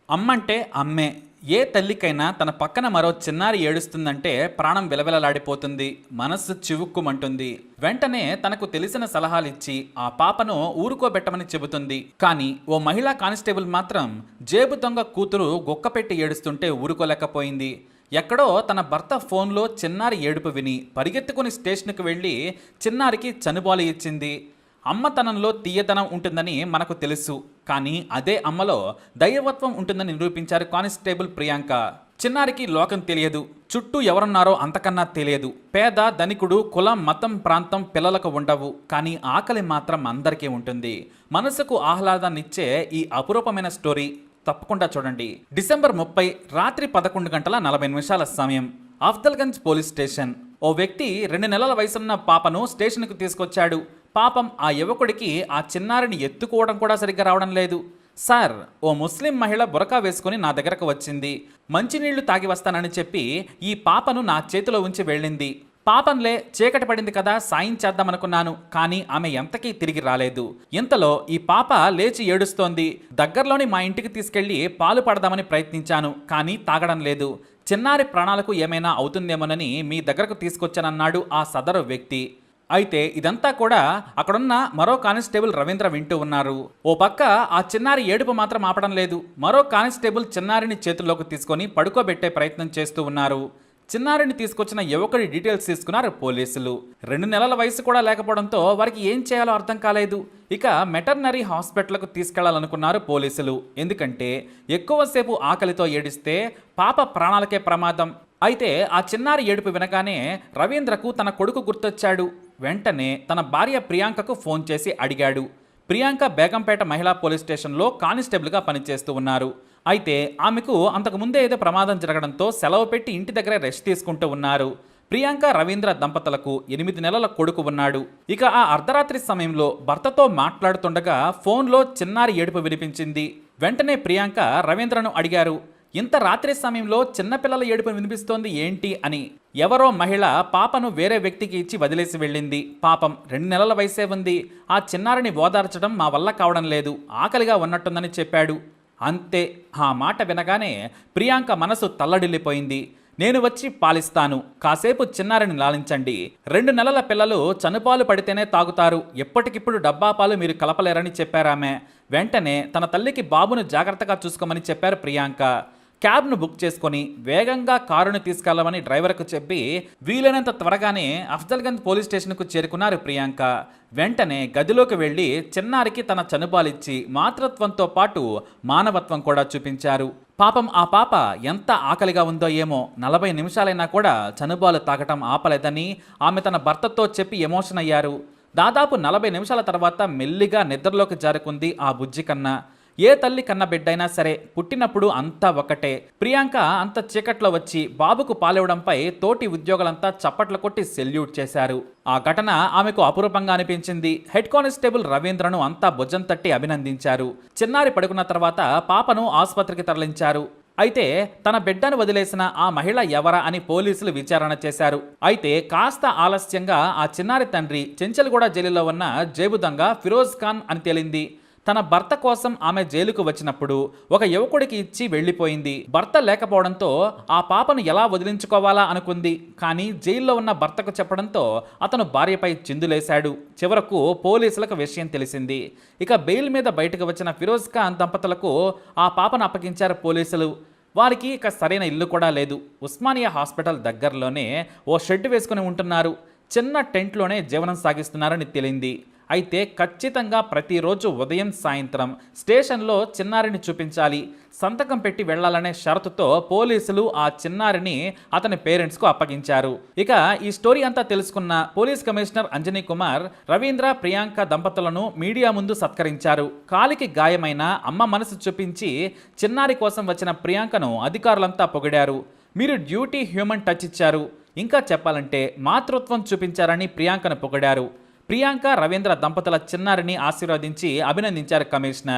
అమ్మంటే అమ్మే. ఏ తల్లికైనా తన పక్కన మరో చిన్నారి ఏడుస్తుందంటే ప్రాణం విలవిలలాడిపోతుంది, మనస్సు చివుక్కుమంటుంది. వెంటనే తనకు తెలిసిన సలహాలిచ్చి ఆ పాపను ఊరుకోబెట్టమని చెబుతుంది. కానీ ఓ మహిళా కానిస్టేబుల్ మాత్రం జేబు దొంగ కూతురు గుక్కపెట్టి ఏడుస్తుంటే ఊరుకోలేకపోయింది. ఎక్కడో తన భర్త ఫోన్లో చిన్నారి ఏడుపు విని పరిగెత్తుకుని స్టేషన్కి వెళ్ళి చిన్నారికి చనుబాలు ఇచ్చింది. అమ్మతనంలో తీయదనం ఉంటుందని మనకు తెలుసు, కానీ అదే అమ్మలో దైవత్వం ఉంటుందని నిరూపించారు కానిస్టేబుల్ ప్రియాంక. చిన్నారికి లోకం తెలియదు, చుట్టూ ఎవరున్నారో అంతకన్నా తెలియదు. పేద ధనికుడు కులం మతం ప్రాంతం పిల్లలకు ఉండవు, కానీ ఆకలి మాత్రం అందరికీ ఉంటుంది. మనసుకు ఆహ్లాదాన్నిచ్చే ఈ అపురూపమైన స్టోరీ తప్పకుండా చూడండి. డిసెంబర్ 30 రాత్రి 11:40 సమయం, అఫ్జల్గంజ్ పోలీస్ స్టేషన్. ఓ వ్యక్తి 2 నెలల వయసున్న పాపను స్టేషన్కు తీసుకొచ్చాడు. పాపం ఆ యువకుడికి ఆ చిన్నారిని ఎత్తుకోవడం కూడా సరిగ్గా రావడం లేదు. సార్, ఓ ముస్లిం మహిళ బురకా వేసుకుని నా దగ్గరకు వచ్చింది. మంచినీళ్లు తాగి వస్తానని చెప్పి ఈ పాపను నా చేతిలో ఉంచి వెళ్ళింది. పాపంలే, చీకటి పడింది కదా సాయం చేద్దామనుకున్నాను, కానీ ఆమె ఎంతకీ తిరిగి రాలేదు. ఇంతలో ఈ పాప లేచి ఏడుస్తోంది. దగ్గరలోని మా ఇంటికి తీసుకెళ్లి పాలు పడదామని ప్రయత్నించాను, కానీ తాగడం లేదు. చిన్నారి ప్రాణాలకు ఏమైనా అవుతుందేమోనని మీ దగ్గరకు తీసుకొచ్చానన్నాడు ఆ సదరు వ్యక్తి. అయితే ఇదంతా కూడా అక్కడున్న మరో కానిస్టేబుల్ రవీంద్ర వింటూ ఉన్నారు. ఓ పక్క ఆ చిన్నారి ఏడుపు మాత్రం ఆపడం లేదు. మరో కానిస్టేబుల్ చిన్నారిని చేతుల్లోకి తీసుకొని పడుకోబెట్టే ప్రయత్నం చేస్తూ ఉన్నారు. చిన్నారిని తీసుకొచ్చిన యువకుడి డీటెయిల్స్ తీసుకున్నారు పోలీసులు. 2 నెలల వయసు కూడా లేకపోవడంతో వారికి ఏం చేయాలో అర్థం కాలేదు. ఇక మెటర్నరీ హాస్పిటల్కు తీసుకెళ్లాలనుకున్నారు పోలీసులు. ఎందుకంటే ఎక్కువసేపు ఆకలితో ఏడిస్తే పాప ప్రాణాలకే ప్రమాదం. అయితే ఆ చిన్నారి ఏడుపు వినగానే రవీంద్రకు తన కొడుకు గుర్తొచ్చాడు. వెంటనే తన భార్య ప్రియాంకకు ఫోన్ చేసి అడిగాడు. ప్రియాంక బేగంపేట మహిళా పోలీస్ స్టేషన్లో కానిస్టేబుల్గా పనిచేస్తూ ఉన్నారు. అయితే ఆమెకు అంతకుముందే ఏదో ప్రమాదం జరగడంతో సెలవు పెట్టి ఇంటి దగ్గరే రెస్ట్ తీసుకుంటూ ఉన్నారు. ప్రియాంక రవీంద్ర దంపతులకు 8 నెలల కొడుకు ఉన్నాడు. ఇక ఆ అర్ధరాత్రి సమయంలో భర్తతో మాట్లాడుతుండగా ఫోన్లో చిన్నారి ఏడుపు వినిపించింది. వెంటనే ప్రియాంక రవీంద్రను అడిగారు, ఇంత రాత్రి సమయంలో చిన్నపిల్లల ఏడుపు వినిపిస్తోంది ఏంటి అని. ఎవరో మహిళ పాపను వేరే వ్యక్తికి ఇచ్చి వదిలేసి వెళ్ళింది. పాపం 2 నెలల వయసే ఉంది. ఆ చిన్నారిని ఓదార్చడం మా వల్ల కావడం లేదు, ఆకలిగా ఉన్నట్టుందని చెప్పాడు. అంతే, ఆ మాట వినగానే ప్రియాంక మనసు తల్లడిల్లిపోయింది. నేను వచ్చి పాలిస్తాను, కాసేపు చిన్నారిని లాలించండి. 2 నెలల పిల్లలు చనుపాలు పడితేనే తాగుతారు, ఎప్పటికిప్పుడు డబ్బా పాలు మీరు కలపలేరని చెప్పారామె. వెంటనే తన తల్లికి బాబును జాగ్రత్తగా చూసుకోమని చెప్పారు ప్రియాంక. క్యాబ్ను బుక్ చేసుకుని వేగంగా కారును తీసుకెళ్లమని డ్రైవర్కు చెప్పి వీలైనంత త్వరగానే అఫ్జల్గంజ్ పోలీస్ స్టేషన్కు చేరుకున్నారు ప్రియాంక. వెంటనే గదిలోకి వెళ్ళి చిన్నారికి తన చనుబాలిచ్చి మాతృత్వంతో పాటు మానవత్వం కూడా చూపించారు. పాపం ఆ పాప ఎంత ఆకలిగా ఉందో ఏమో, 40 నిమిషాలైనా కూడా చనుబాలు తాగటం ఆపలేదని ఆమె తన భర్తతో చెప్పి ఎమోషన్ అయ్యారు. దాదాపు 40 నిమిషాల తర్వాత మెల్లిగా నిద్రలోకి జారుకుంది ఆ బుజ్జి కన్నా. ఏ తల్లి కన్న బిడ్డైనా సరే పుట్టినప్పుడు అంతా ఒకటే. ప్రియాంక అంత చీకట్లో వచ్చి బాబుకు పాలివ్వడంపై తోటి ఉద్యోగులంతా చప్పట్లు కొట్టి సెల్యూట్ చేశారు. ఆ ఘటన ఆమెకు అపురూపంగా అనిపించింది. హెడ్ కానిస్టేబుల్ రవీంద్రను అంతా భుజం తట్టి అభినందించారు. చిన్నారి పడుకున్న తర్వాత పాపను ఆసుపత్రికి తరలించారు. అయితే తన బిడ్డను వదిలేసిన ఆ మహిళ ఎవరా అని పోలీసులు విచారణ చేశారు. అయితే కాస్త ఆలస్యంగా ఆ చిన్నారి తండ్రి చెంచల్గూడ జైలులో ఉన్న జేబు దొంగ ఫిరోజ్ ఖాన్ అని తేలింది. తన భర్త కోసం ఆమె జైలుకు వచ్చినప్పుడు ఒక యువకుడికి ఇచ్చి వెళ్లిపోయింది. భర్త లేకపోవడంతో ఆ పాపను ఎలా వదిలించుకోవాలా అనుకుంది. కానీ జైల్లో ఉన్న భర్తకు చెప్పడంతో అతను భార్యపై చిందులేశాడు. చివరకు పోలీసులకు విషయం తెలిసింది. ఇక బెయిల్ మీద బయటకు వచ్చిన ఫిరోజ్ ఖాన్ దంపతులకు ఆ పాపను అప్పగించారు పోలీసులు. వారికి ఇక సరైన ఇల్లు కూడా లేదు. ఉస్మానియా హాస్పిటల్ దగ్గరలోనే ఓ షెడ్ వేసుకుని ఉంటున్నారు. చిన్న టెంట్లోనే జీవనం సాగిస్తున్నారని తేలింది. అయితే ఖచ్చితంగా ప్రతిరోజు ఉదయం సాయంత్రం స్టేషన్లో చిన్నారిని చూపించాలి, సంతకం పెట్టి వెళ్లాలనే షరతుతో పోలీసులు ఆ చిన్నారిని అతని పేరెంట్స్కు అప్పగించారు. ఇక ఈ స్టోరీ అంతా తెలుసుకున్న పోలీస్ కమిషనర్ అంజనీ కుమార్ రవీంద్ర ప్రియాంక దంపతులను మీడియా ముందు సత్కరించారు. కాలికి గాయమైన అమ్మ మనసు చూపించి చిన్నారి కోసం వచ్చిన ప్రియాంకను అధికారులంతా పొగిడారు. మీరు డ్యూటీ హ్యూమన్ టచ్ ఇచ్చారు, ఇంకా చెప్పాలంటే మాతృత్వం చూపించారని ప్రియాంకను పొగిడారు. ప్రియాంక రవీంద్ర దంపతుల చిన్నారిని ఆశీర్వదించి అభినందించారు కమిషనర్.